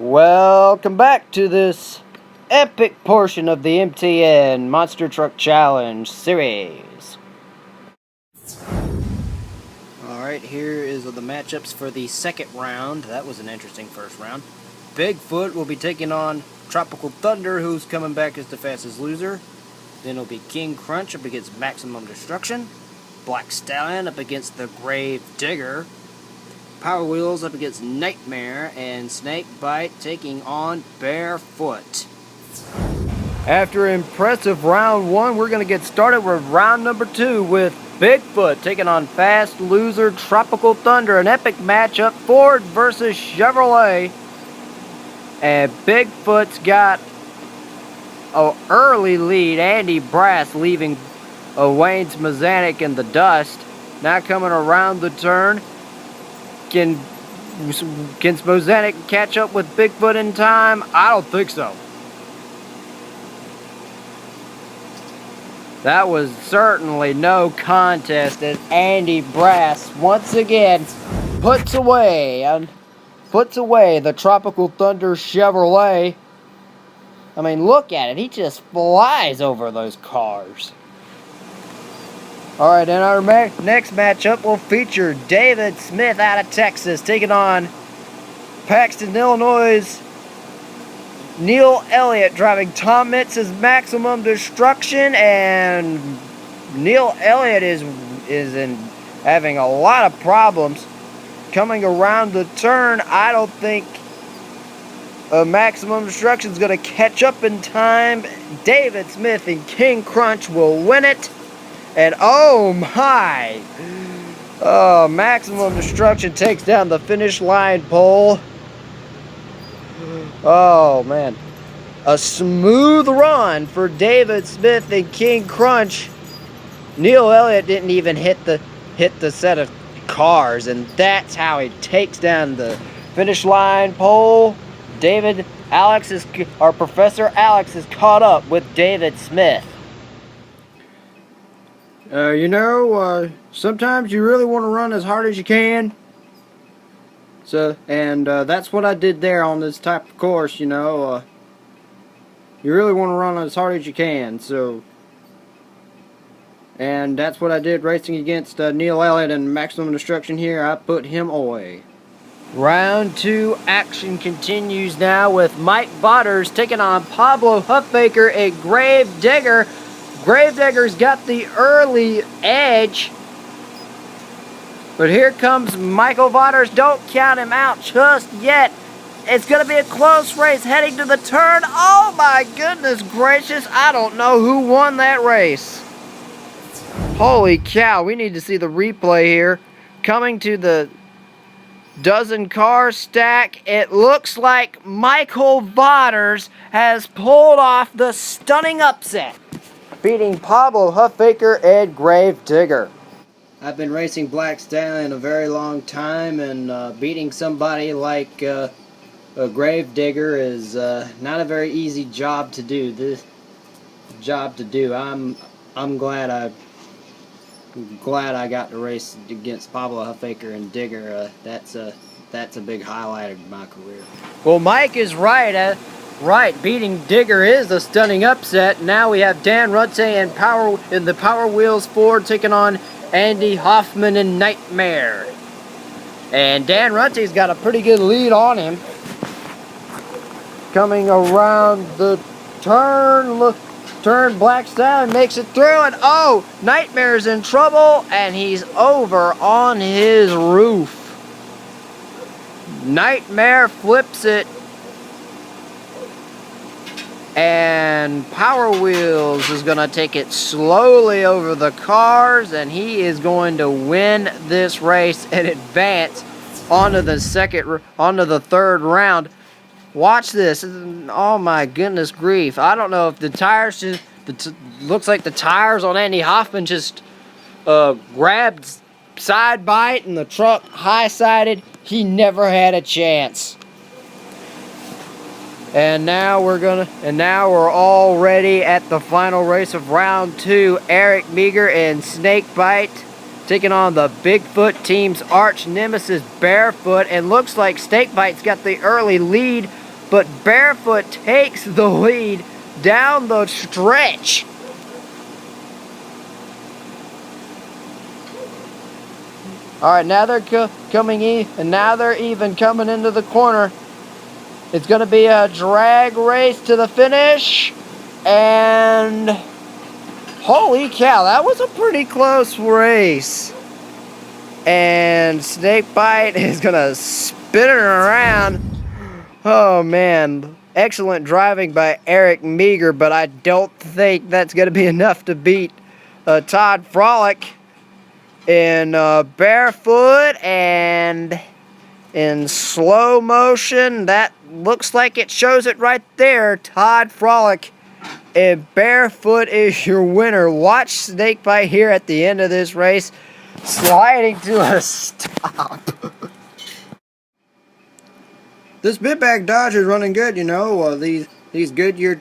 Welcome back to this epic portion of the M.T.N Monster Truck Challenge series. Alright, here is the matchups for the second round. That was an interesting first round. Bigfoot will be taking on Tropical Thunder, who's coming back as the fastest loser. Then it'll be King Crunch up against Maximum Destruction. Black Stallion up against the Grave Digger. Power Wheels up against Nightmare, and Snakebite taking on Barefoot. After impressive round one, we're going to get started with round number 2 with Bigfoot taking on fast loser Tropical Thunder. An epic matchup, Ford versus Chevrolet. And Bigfoot's got an early lead. Andy Brass leaving Wayne's Mazanik in the dust. Now coming around the turn. Can Mazanik catch up with Bigfoot in time? I don't think so. That was certainly no contest as Andy Brass once again puts away the Tropical Thunder Chevrolet. I mean, look at it. He just flies over those cars. Alright, and our next matchup will feature David Smith out of Texas taking on Paxton, Illinois' Neil Elliott driving Tom Mitz's Maximum Destruction, and Neil Elliott is having a lot of problems coming around the turn. I don't think Maximum Destruction is going to catch up in time. David Smith and King Crunch will win it. And oh my! Maximum Destruction takes down the finish line pole. Oh man. A smooth run for David Smith and King Crunch. Neil Elliott didn't even hit the set of cars, and that's how he takes down the finish line pole. Professor Alex is caught up with David Smith. Sometimes you really want to run as hard as you can. That's what I did there on this type of course, you really want to run as hard as you can, and that's what I did racing against Neil Elliott and Maximum Destruction here. I put him away. Round 2 action continues now with Mike Botters taking on Pablo Huffaker and Grave Digger. Grave Digger's got the early edge. But here comes Michael Botters. Don't count him out just yet. It's going to be a close race heading to the turn. Oh my goodness gracious. I don't know who won that race. Holy cow. We need to see the replay here. Coming to the dozen car stack. It looks like Michael Botters has pulled off the stunning upset, beating Pablo Huffaker and Grave Digger. I've been racing Black Stallion a very long time, and beating somebody like a Grave Digger is not a very easy job to do. I'm glad I got to race against Pablo Huffaker and Digger. That's a big highlight of my career. Well, Mike is right. Beating Digger is a stunning upset. Now we have Dan Rusz and the Power Wheels Ford taking on Andy Hoffman and Nightmare. And Dan Rutz's got a pretty good lead on him. Coming around the turn, Black Stallion makes it through, and oh, Nightmare's in trouble, and he's over on his roof. Nightmare flips it, and Power Wheels is going to take it slowly over the cars, and he is going to win this race and advance onto the third round. Watch this. Oh my goodness grief. I don't know if the tires looks like the tires on Andy Hoffman just grabbed side bite and the truck high-sided. He never had a chance. And now we're all ready at the final race of round 2. Eric Meager and Snakebite taking on the Bigfoot team's arch nemesis Barefoot, and looks like Snakebite's got the early lead but Barefoot takes the lead down the stretch. Alright, now they're coming in, and now they're even coming into the corner. It's going to be a drag race to the finish, and holy cow, that was a pretty close race. And Snakebite is going to spin it around. Oh man, excellent driving by Eric Meager, but I don't think that's going to be enough to beat Todd Frolic in Barefoot. And in slow motion, that looks like it shows it right there. Todd Frolic and Barefoot is your winner. Watch Snakebite here at the end of this race sliding to a stop. This Bitbag Dodge is running good, you know. These Goodyear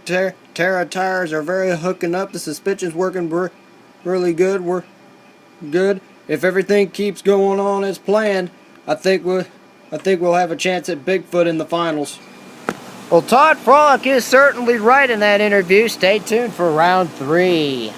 Terra tires are very hooking up. The suspension's working really good. We're good. If everything keeps going on as planned, I think we'll have a chance at Bigfoot in the finals. Well, Todd Frolic is certainly right in that interview. Stay tuned for round 3.